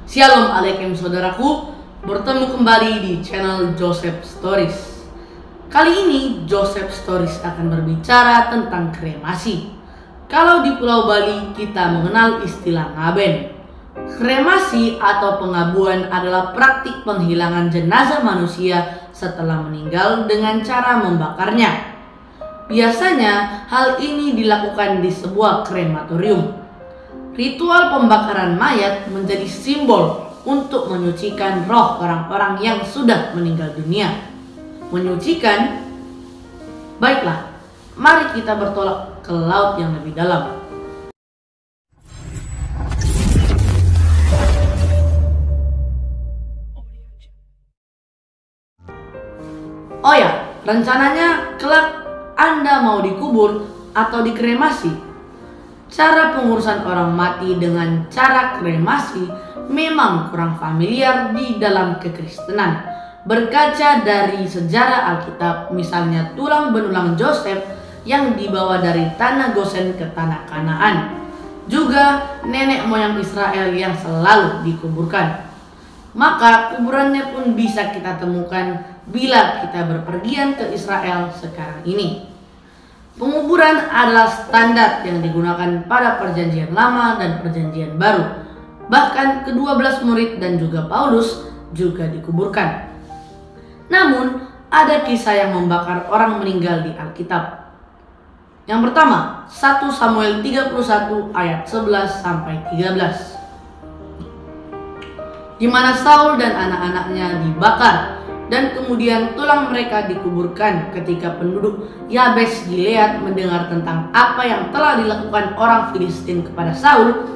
Shalom alaikum saudaraku, bertemu kembali di channel Joseph Stories. Kali ini Joseph Stories akan berbicara tentang kremasi. Kalau di Pulau Bali kita mengenal istilah ngaben. Kremasi atau pengabuan adalah praktik penghilangan jenazah manusia setelah meninggal dengan cara membakarnya. Biasanya hal ini dilakukan di sebuah krematorium. Ritual pembakaran mayat menjadi simbol untuk menyucikan roh orang-orang yang sudah meninggal dunia. Menyucikan? Baiklah, mari kita bertolak ke laut yang lebih dalam. Oh ya, rencananya kelak Anda mau dikubur atau dikremasi. Cara pengurusan orang mati dengan cara kremasi memang kurang familiar di dalam kekristenan. Berkaca dari sejarah Alkitab, misalnya tulang belulang Yosef yang dibawa dari tanah Gosen ke tanah Kanaan. Juga nenek moyang Israel yang selalu dikuburkan. Maka kuburannya pun bisa kita temukan bila kita berpergian ke Israel sekarang ini. Penguburan adalah standar yang digunakan pada perjanjian lama dan perjanjian baru. Bahkan ke-12 murid dan juga Paulus juga dikuburkan. Namun, ada kisah yang membakar orang meninggal di Alkitab. Yang pertama, 1 Samuel 31 ayat 11 sampai 13. Di mana Saul dan anak-anaknya dibakar dan kemudian tulang mereka dikuburkan. Ketika penduduk Yabes Gilead mendengar tentang apa yang telah dilakukan orang Filistin kepada Saul,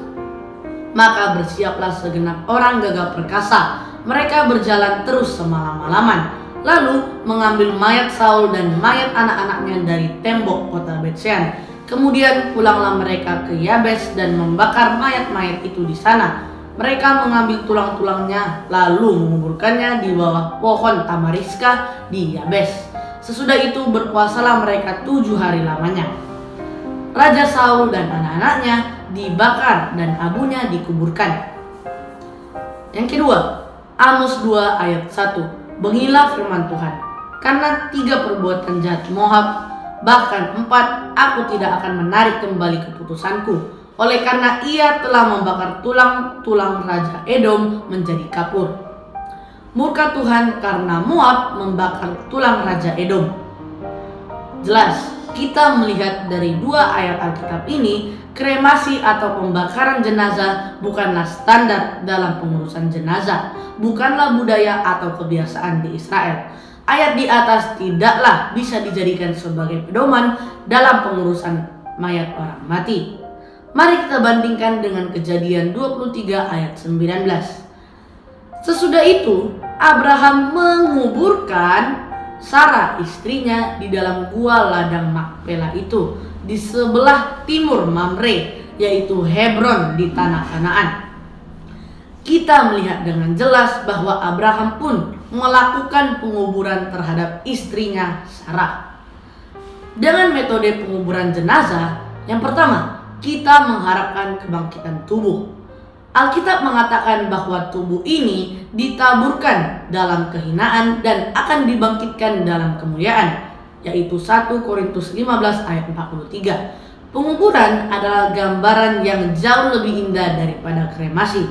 maka bersiaplah segenap orang gagah perkasa. Mereka berjalan terus semalam-malaman, lalu mengambil mayat Saul dan mayat anak-anaknya dari tembok kota Betsean. Kemudian pulanglah mereka ke Yabes dan membakar mayat-mayat itu di sana. Mereka mengambil tulang-tulangnya lalu menguburkannya di bawah pohon tamariska di Yabes. Sesudah itu berpuasalah mereka 7 hari lamanya. Raja Saul dan anak-anaknya dibakar dan abunya dikuburkan. Yang kedua, Amos 2 ayat 1. Beginilah firman Tuhan, karena 3 perbuatan jahat Moab, bahkan 4, aku tidak akan menarik kembali keputusanku. Oleh karena ia telah membakar tulang-tulang Raja Edom menjadi kapur. Murka Tuhan karena Moab membakar tulang Raja Edom. Jelas, kita melihat dari 2 ayat Alkitab ini, kremasi atau pembakaran jenazah bukanlah standar dalam pengurusan jenazah, bukanlah budaya atau kebiasaan di Israel. Ayat di atas tidaklah bisa dijadikan sebagai pedoman dalam pengurusan mayat orang mati. Mari kita bandingkan dengan Kejadian 23 ayat 19. Sesudah itu, Abraham menguburkan Sarah istrinya di dalam gua ladang Makpela itu di sebelah timur Mamre, yaitu Hebron di tanah Kanaan. Kita melihat dengan jelas bahwa Abraham pun melakukan penguburan terhadap istrinya Sarah. Dengan metode penguburan jenazah, yang pertama, kita mengharapkan kebangkitan tubuh. Alkitab mengatakan bahwa tubuh ini ditaburkan dalam kehinaan dan akan dibangkitkan dalam kemuliaan, yaitu 1 Korintus 15 ayat 43. Penguburan adalah gambaran yang jauh lebih indah daripada kremasi.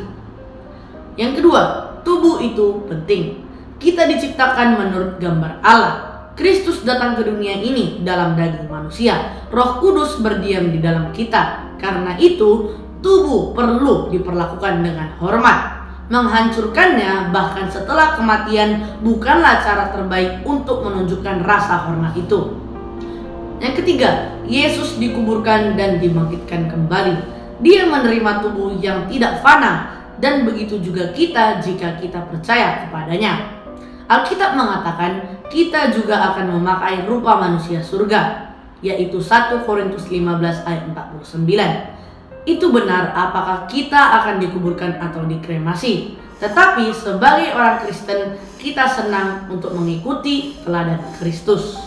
Yang kedua, tubuh itu penting. Kita diciptakan menurut gambar Allah. Kristus datang ke dunia ini dalam daging manusia. Roh Kudus berdiam di dalam kita. Karena itu, tubuh perlu diperlakukan dengan hormat. Menghancurkannya bahkan setelah kematian bukanlah cara terbaik untuk menunjukkan rasa hormat itu. Yang ketiga, Yesus dikuburkan dan dibangkitkan kembali. Dia menerima tubuh yang tidak fana, dan begitu juga kita jika kita percaya kepadanya. Alkitab mengatakan kita juga akan memakai rupa manusia surga, yaitu 1 Korintus 15 ayat 49. Itu benar apakah kita akan dikuburkan atau dikremasi. Tetapi sebagai orang Kristen, kita senang untuk mengikuti teladan Kristus.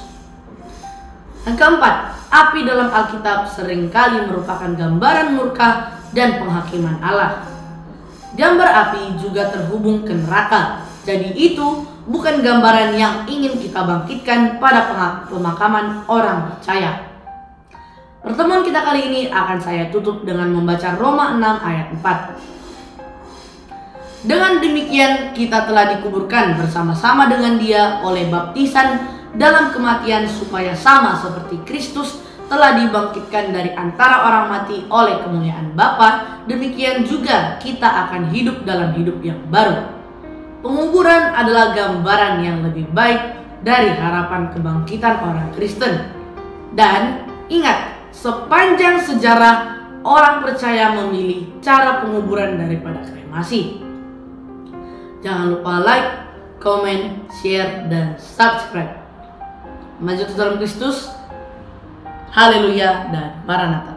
Yang keempat, api dalam Alkitab seringkali merupakan gambaran murka dan penghakiman Allah. Gambar api juga terhubung ke neraka. Jadi itu bukan gambaran yang ingin kita bangkitkan pada pemakaman orang percaya. Pertemuan kita kali ini akan saya tutup dengan membaca Roma 6 ayat 4. Dengan demikian kita telah dikuburkan bersama-sama dengan Dia oleh baptisan dalam kematian, supaya sama seperti Kristus telah dibangkitkan dari antara orang mati oleh kemuliaan Bapa, demikian juga kita akan hidup dalam hidup yang baru. Penguburan adalah gambaran yang lebih baik dari harapan kebangkitan orang Kristen. Dan ingat, sepanjang sejarah orang percaya memilih cara penguburan daripada kremasi. Jangan lupa like, komen, share, dan subscribe. Maju dalam Kristus. Haleluya dan Maranatha.